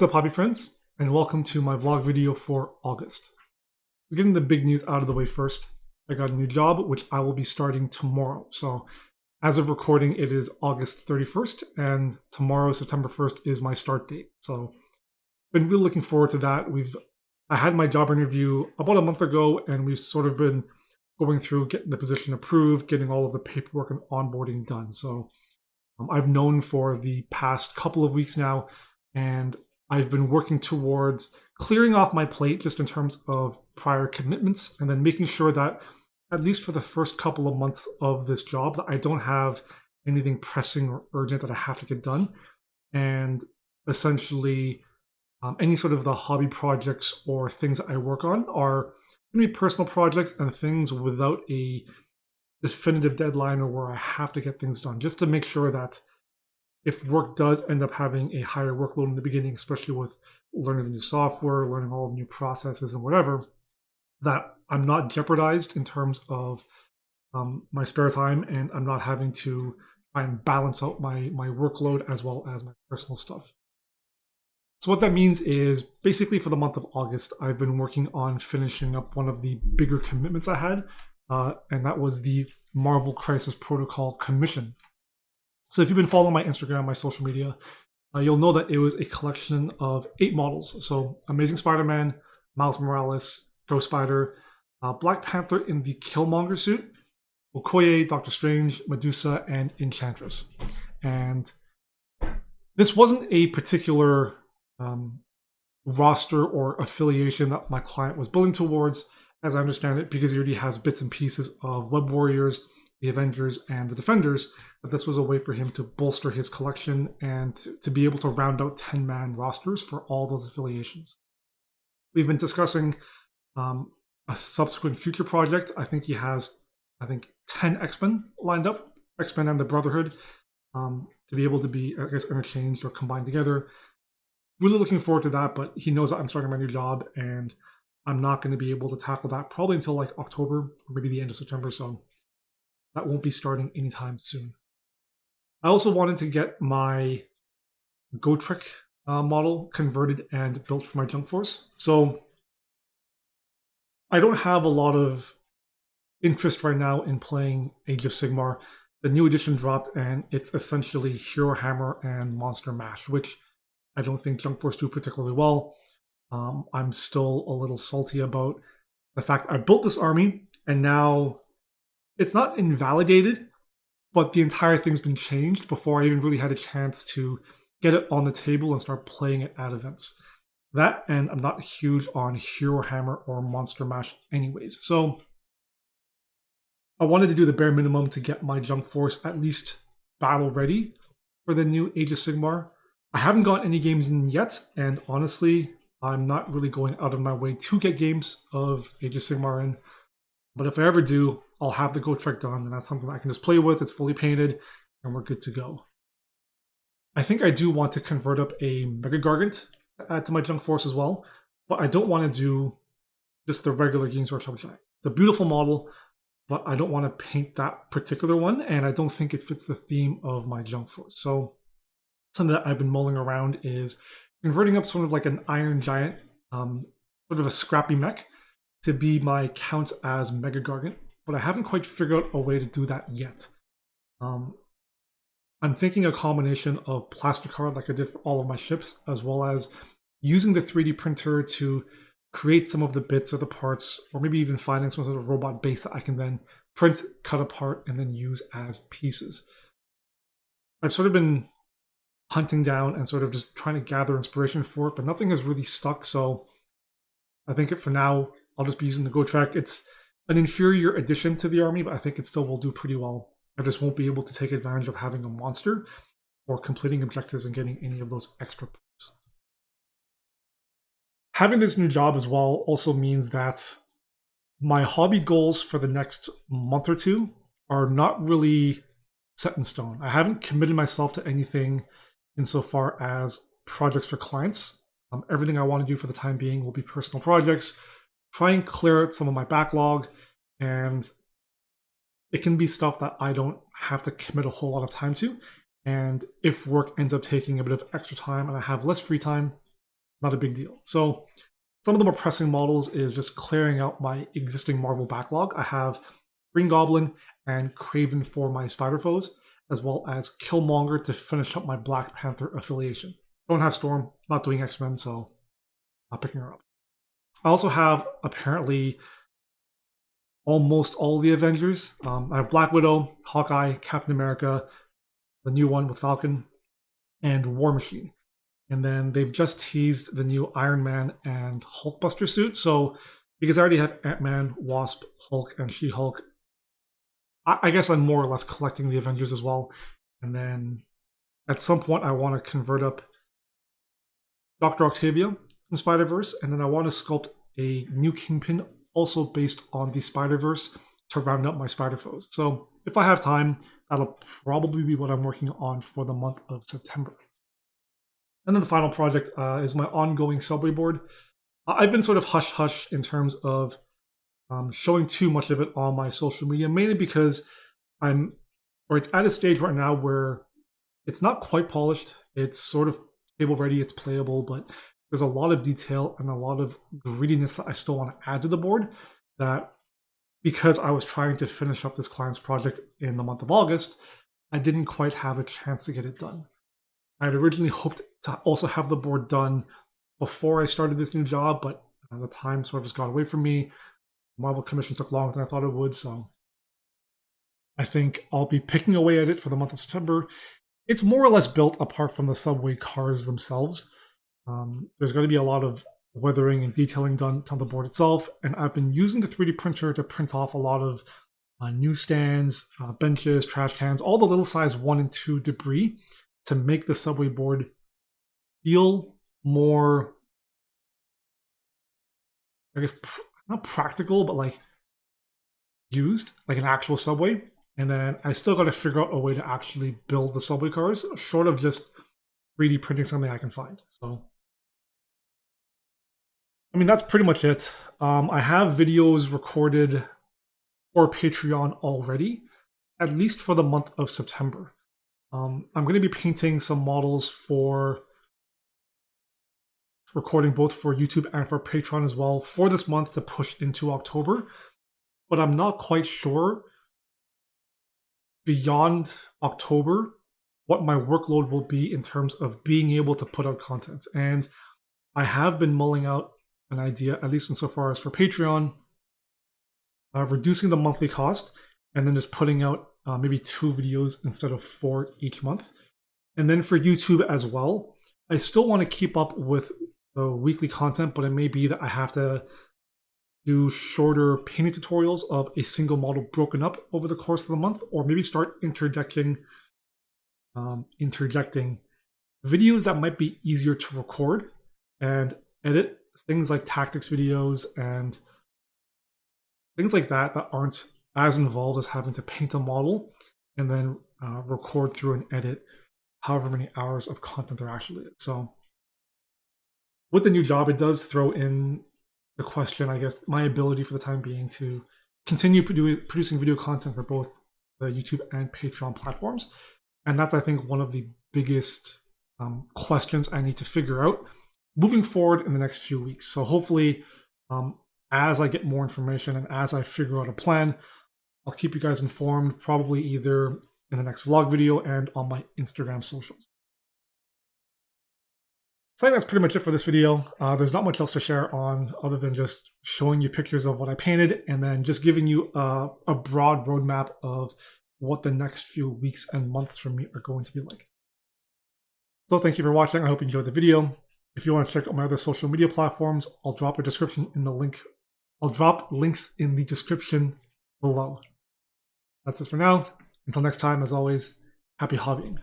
What's up, hobby friends, and welcome to my vlog video for August. We're getting the big news out of the way first. I got a new job, which I will be starting tomorrow. So as of recording, it is August 31st, and tomorrow, September 1st, is my start date. So been really looking forward to that. I had my job interview about a month ago, and we've sort of been going through getting the position approved, getting all of the paperwork and onboarding done. So I've known for the past couple of weeks now, and I've been working towards clearing off my plate just in terms of prior commitments, and then making sure that at least for the first couple of months of this job that I don't have anything pressing or urgent that I have to get done. And essentially any sort of the hobby projects or things that I work on are going to be personal projects and things without a definitive deadline or where I have to get things done, just to make sure that if work does end up having a higher workload in the beginning, especially with learning the new software, learning all the new processes and whatever, that I'm not jeopardized in terms of my spare time, and I'm not having to try and balance out my workload as well as my personal stuff. So what that means is basically for the month of August, I've been working on finishing up one of the bigger commitments I had, and that was the Marvel Crisis Protocol commission. So if you've been following my Instagram, my social media, you'll know that it was a collection of 8 models. So Amazing Spider-Man, Miles Morales, Ghost Spider, Black Panther in the Killmonger suit, Okoye, Doctor Strange, Medusa, and Enchantress. And this wasn't a particular roster or affiliation that my client was building towards, as I understand it, because he already has bits and pieces of Web Warriors, the Avengers, and the Defenders, but this was a way for him to bolster his collection and to be able to round out 10-man rosters for all those affiliations. We've been discussing a subsequent future project. I think he has, 10 X-Men lined up, X-Men and the Brotherhood, to be able to be, I guess, interchanged or combined together. Really looking forward to that, but he knows that I'm starting my new job, and I'm not going to be able to tackle that probably until like October or maybe the end of September, so that won't be starting anytime soon. I also wanted to get my Gotrek model converted and built for my Junkforce. So I don't have a lot of interest right now in playing Age of Sigmar. The new edition dropped, and it's essentially Hero Hammer and Monster Mash, which I don't think Junkforce do particularly well. I'm still a little salty about the fact I built this army, and now it's not invalidated, but the entire thing's been changed before I even really had a chance to get it on the table and start playing it at events. That, and I'm not huge on Hero Hammer or Monster Mash anyways. So I wanted to do the bare minimum to get my Junkforce at least battle ready for the new Age of Sigmar. I haven't got any games in yet, and honestly, I'm not really going out of my way to get games of Age of Sigmar in. But if I ever do, I'll have the Gotrek done, and that's something I can just play with. It's fully painted, and we're good to go. I think I do want to convert up a Mega Gargant to add to my Junkforce as well, but I don't want to do just the regular Games Workshop Giant. It's a beautiful model, but I don't want to paint that particular one, and I don't think it fits the theme of my Junkforce. So something that I've been mulling around is converting up sort of like an Iron Giant, sort of a scrappy mech, to be my count as Mega Gargant, but I haven't quite figured out a way to do that yet. I'm thinking a combination of plasticard like I did for all of my ships, as well as using the 3D printer to create some of the bits or the parts, or maybe even finding some sort of robot base that I can then print, cut apart, and then use as pieces. I've sort of been hunting down and sort of just trying to gather inspiration for it, but nothing has really stuck, so I think for now, I'll just be using the Gotrek. It's an inferior addition to the army, but I think it still will do pretty well. I just won't be able to take advantage of having a monster or completing objectives and getting any of those extra points. Having this new job as well also means that my hobby goals for the next month or two are not really set in stone. I haven't committed myself to anything insofar as projects for clients. Everything I want to do for the time being will be personal projects. Try and clear out some of my backlog, and it can be stuff that I don't have to commit a whole lot of time to. And if work ends up taking a bit of extra time and I have less free time, not a big deal. So some of the more pressing models is just clearing out my existing Marvel backlog. I have Green Goblin and Kraven for my Spider Foes, as well as Killmonger to finish up my Black Panther affiliation. Don't have Storm, not doing X-Men, so not picking her up. I also have apparently almost all the Avengers. I have Black Widow, Hawkeye, Captain America, the new one with Falcon, and War Machine. And then they've just teased the new Iron Man and Hulkbuster suit. So because I already have Ant-Man, Wasp, Hulk, and She-Hulk, I guess I'm more or less collecting the Avengers as well. And then at some point I want to convert up Dr. Octavia from Spider-Verse, and then I want to sculpt a new Kingpin also based on the Spider-Verse to round up my Spider Foes. So if I have time, that'll probably be what I'm working on for the month of September. And then the final project is my ongoing subway board. I've been sort of hush-hush in terms of showing too much of it on my social media, mainly because it's at a stage right now where it's not quite polished. It's sort of table ready, it's playable, but there's a lot of detail and a lot of greediness that I still want to add to the board that, because I was trying to finish up this client's project in the month of August, I didn't quite have a chance to get it done. I had originally hoped to also have the board done before I started this new job, but the time sort of just got away from me. Marvel Commission took longer than I thought it would, so I think I'll be picking away at it for the month of September. It's more or less built apart from the subway cars themselves. There's going to be a lot of weathering and detailing done on the board itself, and I've been using the 3D printer to print off a lot of newsstands, benches, trash cans, all the little size 1 and 2 debris to make the subway board feel more, I guess, not practical, but like used, like an actual subway. And then I still got to figure out a way to actually build the subway cars, short of just 3D printing something I can find. So, I mean, that's pretty much it. I have videos recorded for Patreon already, at least for the month of September. I'm going to be painting some models for recording both for YouTube and for Patreon as well for this month to push into October. But I'm not quite sure beyond October what my workload will be in terms of being able to put out content. And I have been mulling out an idea, at least insofar as for Patreon, reducing the monthly cost and then just putting out maybe 2 videos instead of 4 each month. And then for YouTube as well, I still want to keep up with the weekly content, but it may be that I have to do shorter painting tutorials of a single model broken up over the course of the month, or maybe start interjecting videos that might be easier to record and edit, things like tactics videos and things like that that aren't as involved as having to paint a model and then record through and edit however many hours of content there actually is. So with the new job, it does throw in the question, I guess, my ability for the time being to continue producing video content for both the YouTube and Patreon platforms. And that's, I think, one of the biggest questions I need to figure out moving forward in the next few weeks. So hopefully, as I get more information and as I figure out a plan, I'll keep you guys informed, probably either in the next vlog video and on my Instagram socials. So I think that's pretty much it for this video. There's not much else to share on other than just showing you pictures of what I painted and then just giving you a broad roadmap of what the next few weeks and months for me are going to be like. So thank you for watching. I hope you enjoyed the video. If you want to check out my other social media platforms, I'll drop a description in the link. I'll drop links in the description below. That's it for now. Until next time, as always, happy hobbying.